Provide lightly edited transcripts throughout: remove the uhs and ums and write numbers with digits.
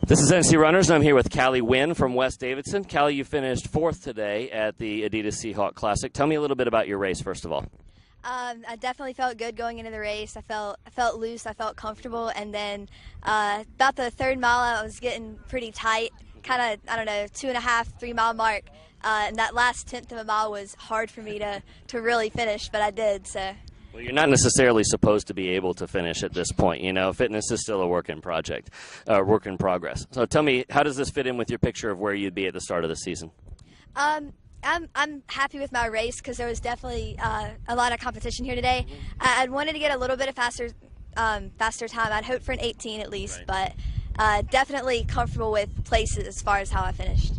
This is NC Runners, and I'm here with Callie Wynn from West Davidson. Callie, you finished 4th today at the Adidas Seahawk Classic. Tell me a little bit about your race, first of all. I definitely felt good going into the race. I felt loose. I felt comfortable, and then about the 3rd mile, I was getting pretty tight. Kind of, I don't know, 2.5, 3 mile mark. And that last 1/10 of a mile was hard for me to really finish, but I did. So. Well, you're not necessarily supposed to be able to finish at this point. You know, fitness is still a work in progress. So tell me, how does this fit in with your picture of where you'd be at the start of the season? I'm happy with my race because there was definitely a lot of competition here today. I wanted to get a little bit of faster time. I'd hoped for an 18 at least, right. But definitely comfortable with places as far as how I finished.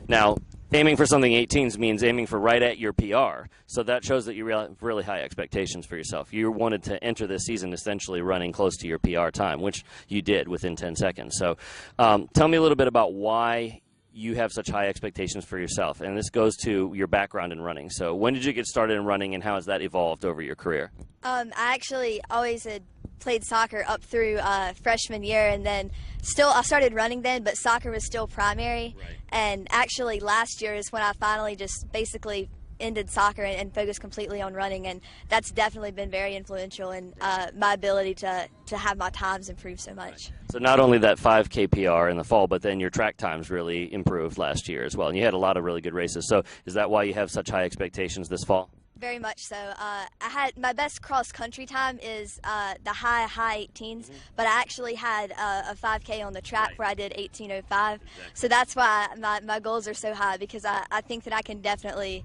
Now, aiming for something 18s means aiming for right at your PR. So that shows that you have really high expectations for yourself. You wanted to enter this season essentially running close to your PR time, which you did within 10 seconds. So tell me a little bit about why you have such high expectations for yourself. And this goes to your background in running. So when did you get started in running, and how has that evolved over your career? I actually always had played soccer up through freshman year, and then I started running then, but soccer was still primary. Right. And actually last year is when I finally just basically ended soccer and focused completely on running, and that's definitely been very influential in my ability to have my times improve so much. Right. So not only that 5K PR in the fall, but then your track times really improved last year as well, and you had a lot of really good races. So is that why you have such high expectations this fall? Very much so. I had my best cross country time is the high 18s, but I actually had a 5K on the track where I did 18:05. Exactly. So that's why my goals are so high, because I think that I can definitely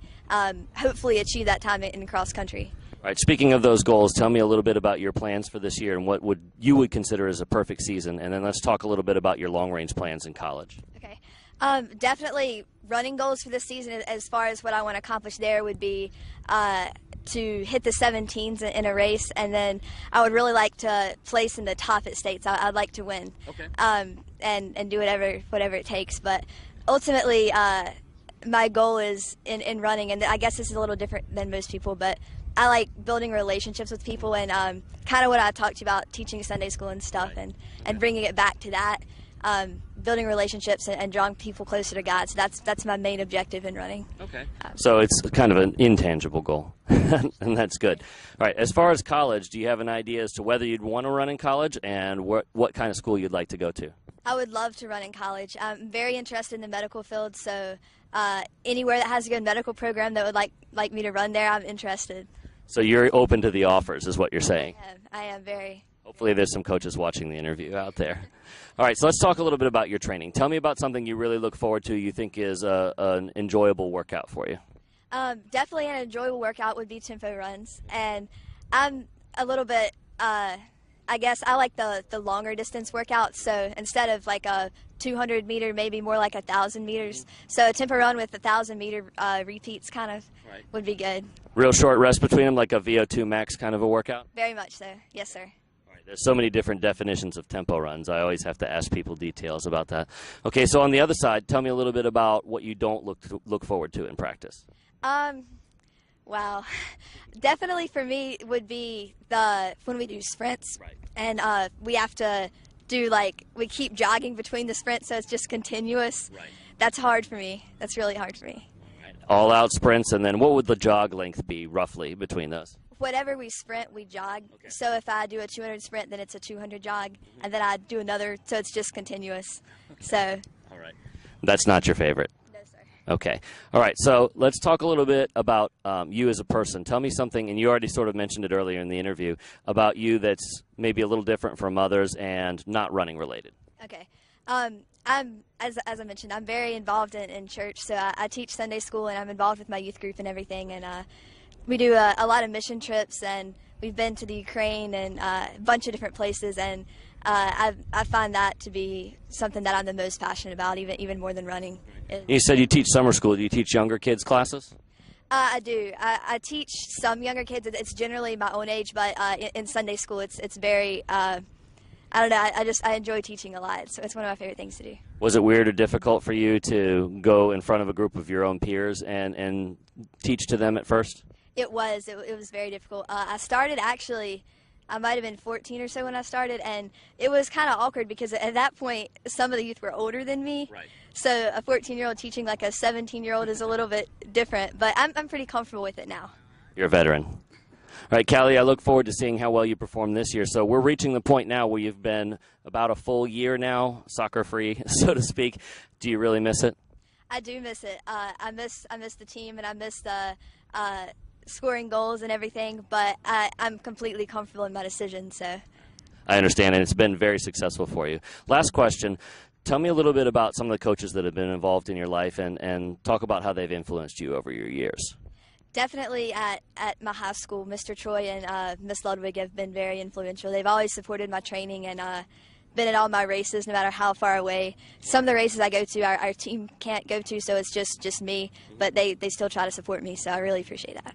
hopefully achieve that time in cross country. All right. Speaking of those goals, tell me a little bit about your plans for this year and what you would consider as a perfect season, and then let's talk a little bit about your long range plans in college. Okay. Definitely running goals for this season, as far as what I want to accomplish there, would be to hit the 17s in a race, and then I would really like to place in the top at states. I'd like to win. Okay. And do whatever it takes. But ultimately, my goal is in running, and I guess this is a little different than most people, but I like building relationships with people, and kind of what I talked about, teaching Sunday school and stuff, right. and bringing it back to that. Building relationships and drawing people closer to God. So that's my main objective in running. Okay. So it's kind of an intangible goal, and that's good. All right. As far as college, do you have an idea as to whether you'd want to run in college and what kind of school you'd like to go to? I would love to run in college. I'm very interested in the medical field, so anywhere that has a good medical program that would like me to run there, I'm interested. So you're open to the offers, is what you're saying? I am very. Hopefully there's some coaches watching the interview out there. All right, so let's talk a little bit about your training. Tell me about something you really look forward to, you think is an enjoyable workout for you. Definitely an enjoyable workout would be tempo runs. And I'm a little bit, I guess I like the longer distance workouts. So instead of like a 200 meter, maybe more like 1,000 meters. So a tempo run with 1,000 meter repeats kind of would be good. Real short rest between them, like a VO2 max kind of a workout? Very much so. Yes, sir. There's so many different definitions of tempo runs. I always have to ask people details about that. Okay, so on the other side, tell me a little bit about what you don't look forward to in practice. Wow. Definitely for me would be when we do sprints. Right. And we have to do, we keep jogging between the sprints, so it's just continuous. Right. That's hard for me. That's really hard for me. Right. All out sprints, and then what would the jog length be roughly between those? Whatever we sprint, we jog. Okay. So if I do a 200 sprint, then it's a 200 jog, and then I do another, so it's just continuous. Okay. So. All right. That's not your favorite? No, sir. Okay. All right. So let's talk a little bit about you as a person. Tell me something, and you already sort of mentioned it earlier in the interview, about you that's maybe a little different from others and not running related. Okay. As I mentioned, I'm very involved in church, so I teach Sunday school, and I'm involved with my youth group and everything, and we do a lot of mission trips, and we've been to the Ukraine and a bunch of different places, and I find that to be something that I'm the most passionate about, even more than running. You said you teach summer school. Do you teach younger kids classes? I do. I teach some younger kids. It's generally my own age, but in Sunday school, it's very. I don't know. I enjoy teaching a lot, so it's one of my favorite things to do. Was it weird or difficult for you to go in front of a group of your own peers and teach to them at first? It was. It was very difficult. I started actually I might have been 14 or so when I started, and it was kind of awkward because at that point, some of the youth were older than me. Right. So a 14-year-old teaching like a 17-year-old is a little bit different, but I'm pretty comfortable with it now. You're a veteran. All right, Callie, I look forward to seeing how well you perform this year. So we're reaching the point now where you've been about a full year now, soccer-free, so to speak. Do you really miss it? I do miss it. I miss the team, and I miss the scoring goals and everything, but I'm completely comfortable in my decision. So I understand, and it's been very successful for you. Last question. Tell me a little bit about some of the coaches that have been involved in your life and talk about how they've influenced you over your years. Definitely at my high school, Mr. Troy and Miss Ludwig have been very influential. They've always supported my training and been at all my races, no matter how far away. Some of the races I go to, our team can't go to, so it's just me, but they still try to support me, so I really appreciate that.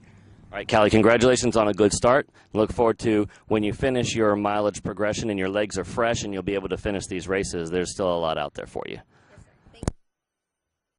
All right, Callie, congratulations on a good start. Look forward to when you finish your mileage progression and your legs are fresh and you'll be able to finish these races. There's still a lot out there for you.